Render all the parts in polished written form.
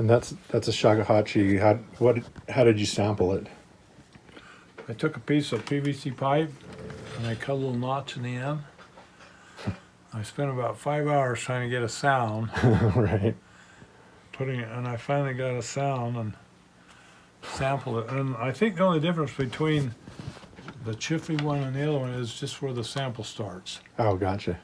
And that's a shakuhachi. How did you sample it? I took a piece of PVC pipe and I cut a little notch in the end. I spent about 5 hours trying to get a sound. Right. And I finally got a sound and sampled it. And I think the only difference between the Chiffy one and the other one is just where the sample starts. Oh, gotcha.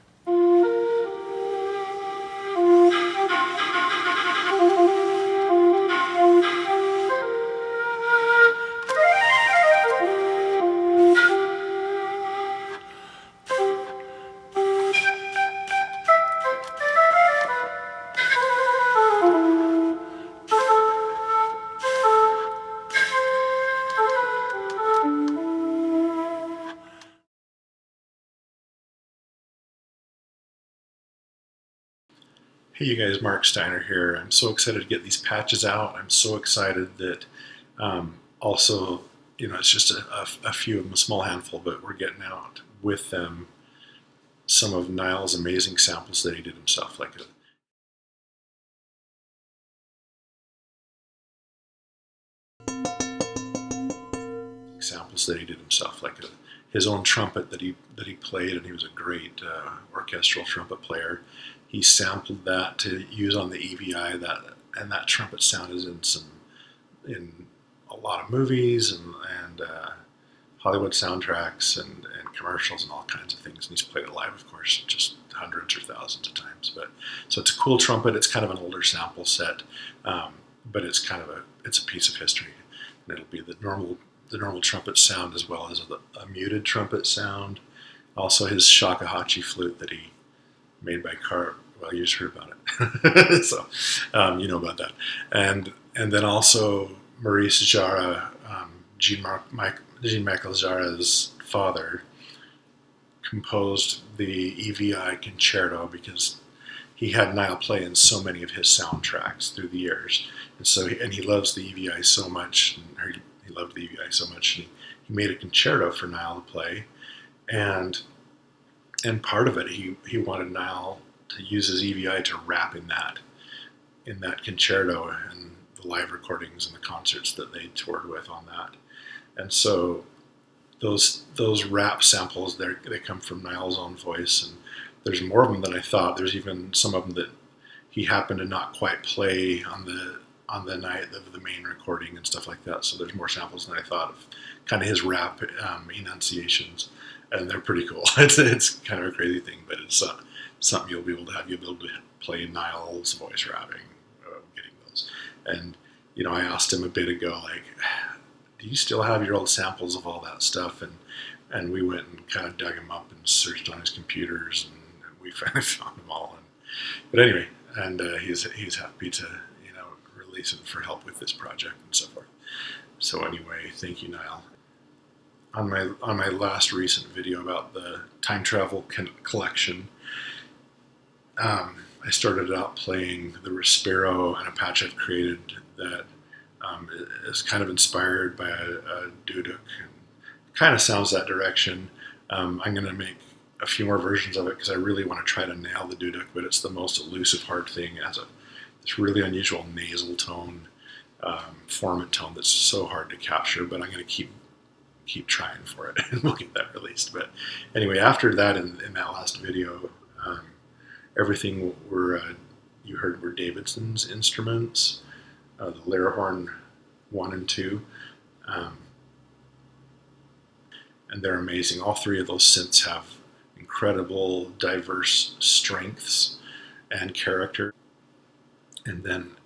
Hey you guys, Mark Steiner here. I'm so excited to get these patches out. I'm so excited that also, you know, it's just a few of them, a small handful, but we're getting out with them some of Nyle's amazing samples that he did himself, like his own trumpet that he played, and he was a great orchestral trumpet player. He sampled that to use on the EVI, and that trumpet sound is in a lot of movies and Hollywood soundtracks and commercials and all kinds of things. And he's played it live, of course, just hundreds or thousands of times. But so it's a cool trumpet. It's kind of an older sample set, but it's a piece of history, and it'll be the normal trumpet sound as well as a muted trumpet sound. Also his shakuhachi flute that he made by car. Well, you just heard about it, so you know about that. And then also Maurice Jarre, Jean-Michel Jarre's father, composed the EVI concerto because he had Nyle play in so many of his soundtracks through the years, and so he loves the EVI so much, and he loved the EVI so much, and he made a concerto for Nyle to play, and part of it he wanted Nyle to use his EVI to rap in that concerto and the live recordings and the concerts that they toured with on that. And so those rap samples, they come from Nyle's own voice, and there's more of them than I thought. There's even some of them that he happened to not quite play on the night of the main recording and stuff like that. So there's more samples than I thought of kind of his rap enunciations, and they're pretty cool. It's kind of a crazy thing, but it's something you'll be able to play Nyle's voice rapping, getting those. And you know, I asked him a bit ago, like, do you still have your old samples of all that stuff? And we went and kind of dug him up and searched on his computers, and we finally found them all. But anyway, and he's happy to, you know, release it for help with this project and so forth. So anyway, thank you, Nyle. On my last recent video about the time travel collection, I started out playing the Respiro and a patch I've created that is kind of inspired by a duduk, and kind of sounds that direction. I'm going to make a few more versions of it because I really want to try to nail the duduk, but it's the most elusive, hard thing. It has this really unusual nasal tone, formant tone that's so hard to capture, but I'm going to keep trying for it, and we'll get that released. But anyway, after that, in that last video, everything you heard were Davidson's instruments, the Lyricon 1 and 2, and they're amazing. All three of those synths have incredible, diverse strengths and character. And then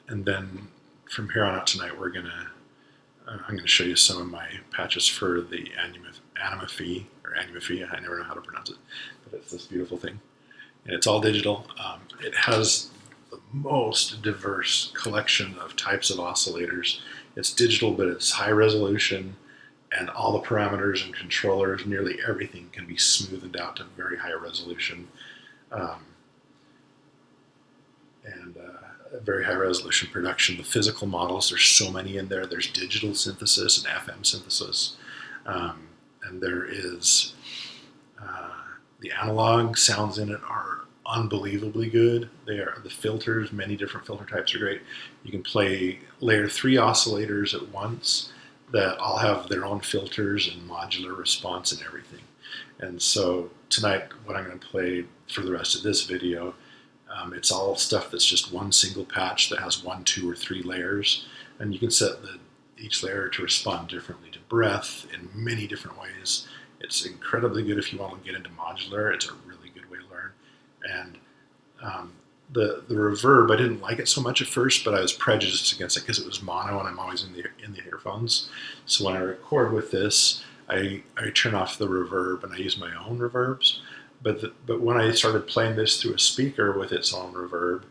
from here on out tonight, I'm gonna show you some of my patches for the Anyma Phi, or Anyma Phi. I never know how to pronounce it, but it's this beautiful thing. And it's all digital. It has the most diverse collection of types of oscillators. It's digital, but it's high resolution, and all the parameters and controllers, nearly everything can be smoothed out to very high resolution. And a very high resolution production. The physical models, there's so many in there. There's digital synthesis and FM synthesis. And there is the analog sounds in it are unbelievably good. The filters, many different filter types are great. You can play layer 3 oscillators at once that all have their own filters and modular response and everything. And so tonight, what I'm going to play for the rest of this video, it's all stuff that's just one single patch that has 1, 2, or 3 layers, and you can set each layer to respond differently to breath in many different ways. It's incredibly good if you want to get into modular. It's a really good way to learn. And the reverb, I didn't like it so much at first, but I was prejudiced against it because it was mono, and I'm always in the earphones. So when I record with this, I turn off the reverb and I use my own reverbs. But when I started playing this through a speaker with its own reverb,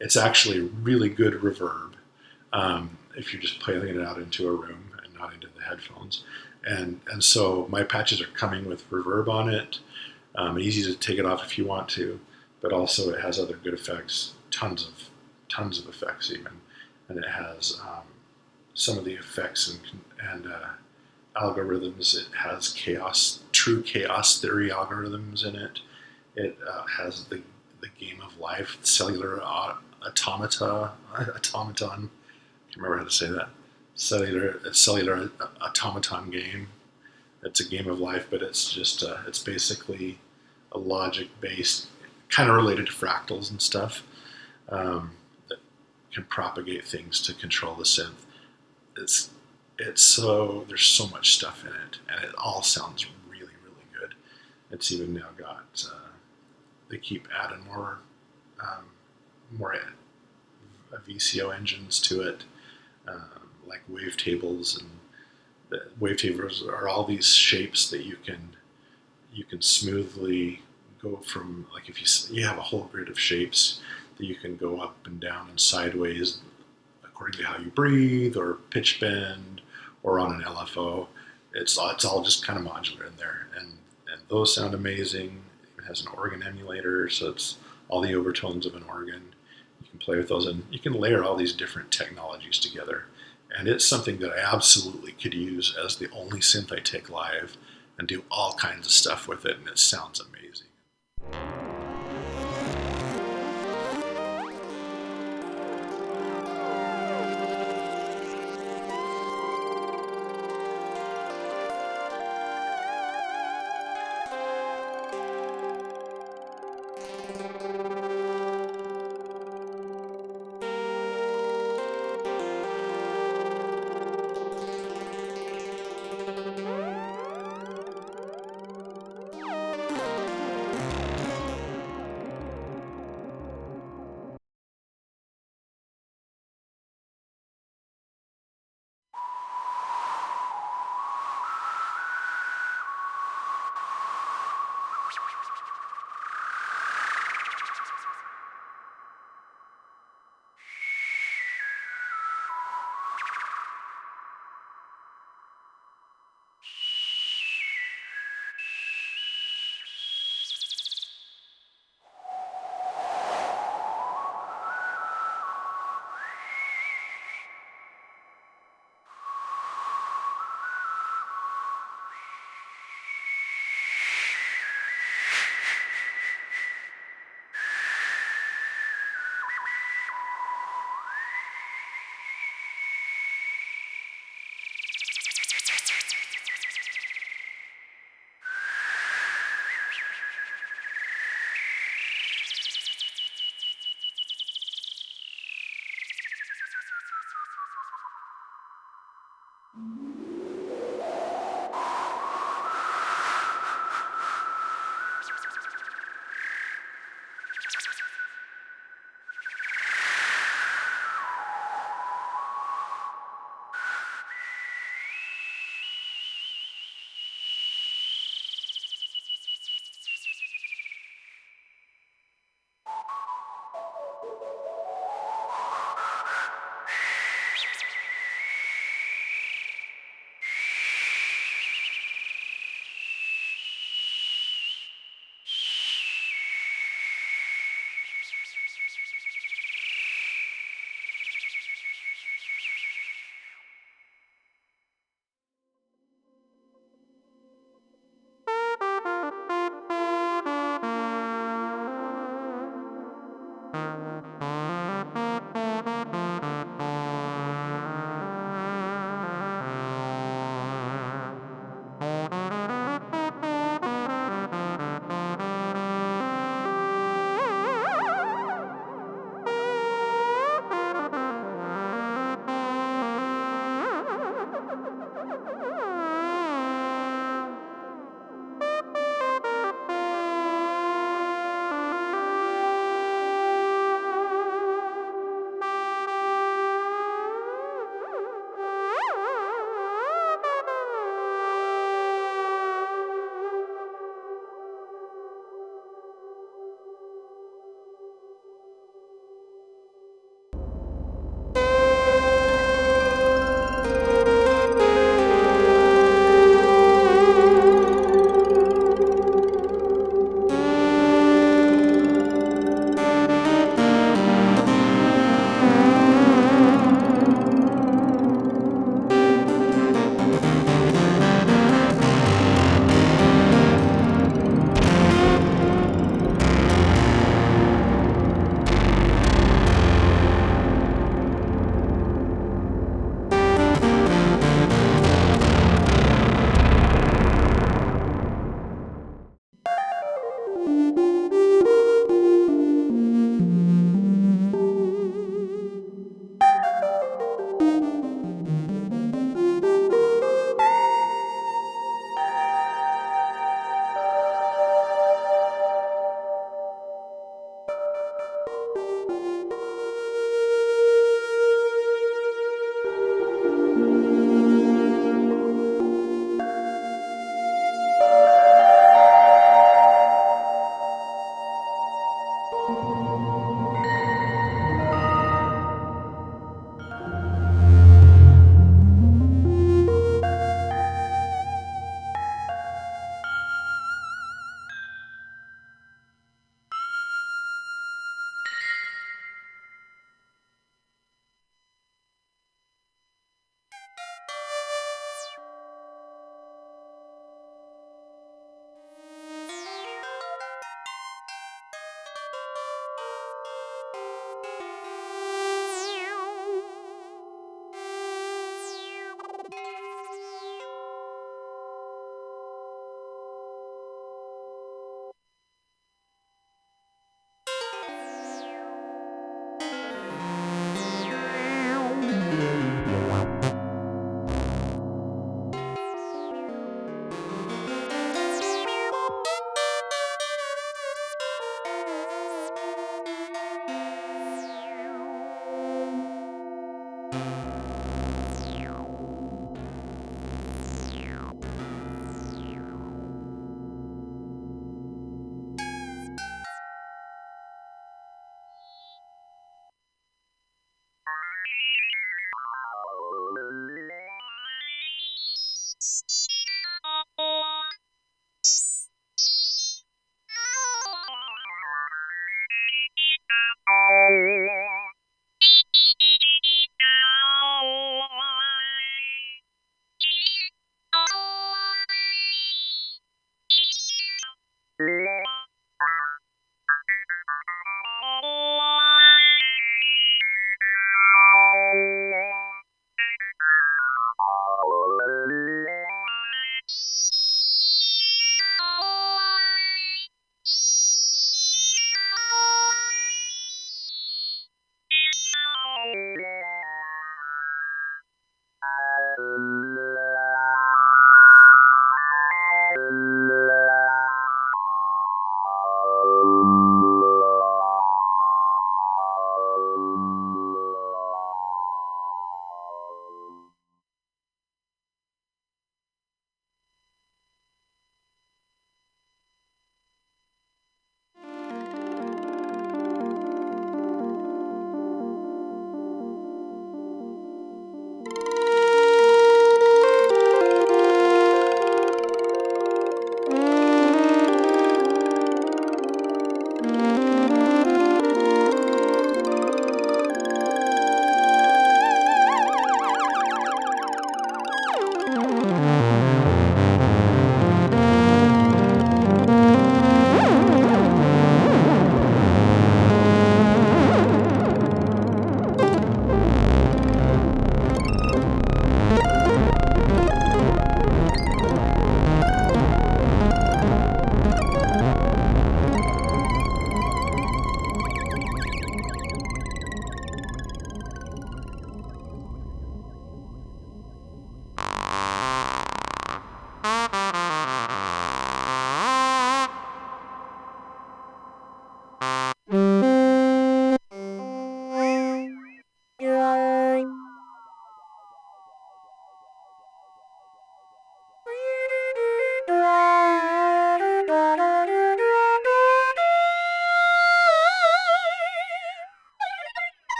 it's actually really good reverb if you're just playing it out into a room and not into the headphones. And so my patches are coming with reverb on it. Easy to take it off if you want to, but also it has other good effects, tons of effects even, and it has some of the effects and algorithms. It has true chaos theory algorithms in it. It has the game of life, cellular automaton. I can't remember how to say that. Cellular automaton game. It's a game of life, but it's just it's basically a logic-based, kind of related to fractals and stuff, that can propagate things to control the synth. There's so much stuff in it, and it all sounds really, really good. It's even now got they keep adding more VCO engines to it, like wavetables, and the wavetables are all these shapes that you can smoothly go from, like if you have a whole grid of shapes that you can go up and down and sideways according to how you breathe or pitch bend or on an LFO. It's all just kind of modular in there, and those sound amazing. It has an organ emulator, so it's all the overtones of an organ. You can play with those, and you can layer all these different technologies together. And it's something that I absolutely could use as the only synth I take live and do all kinds of stuff with it, and it sounds amazing.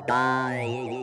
Bye.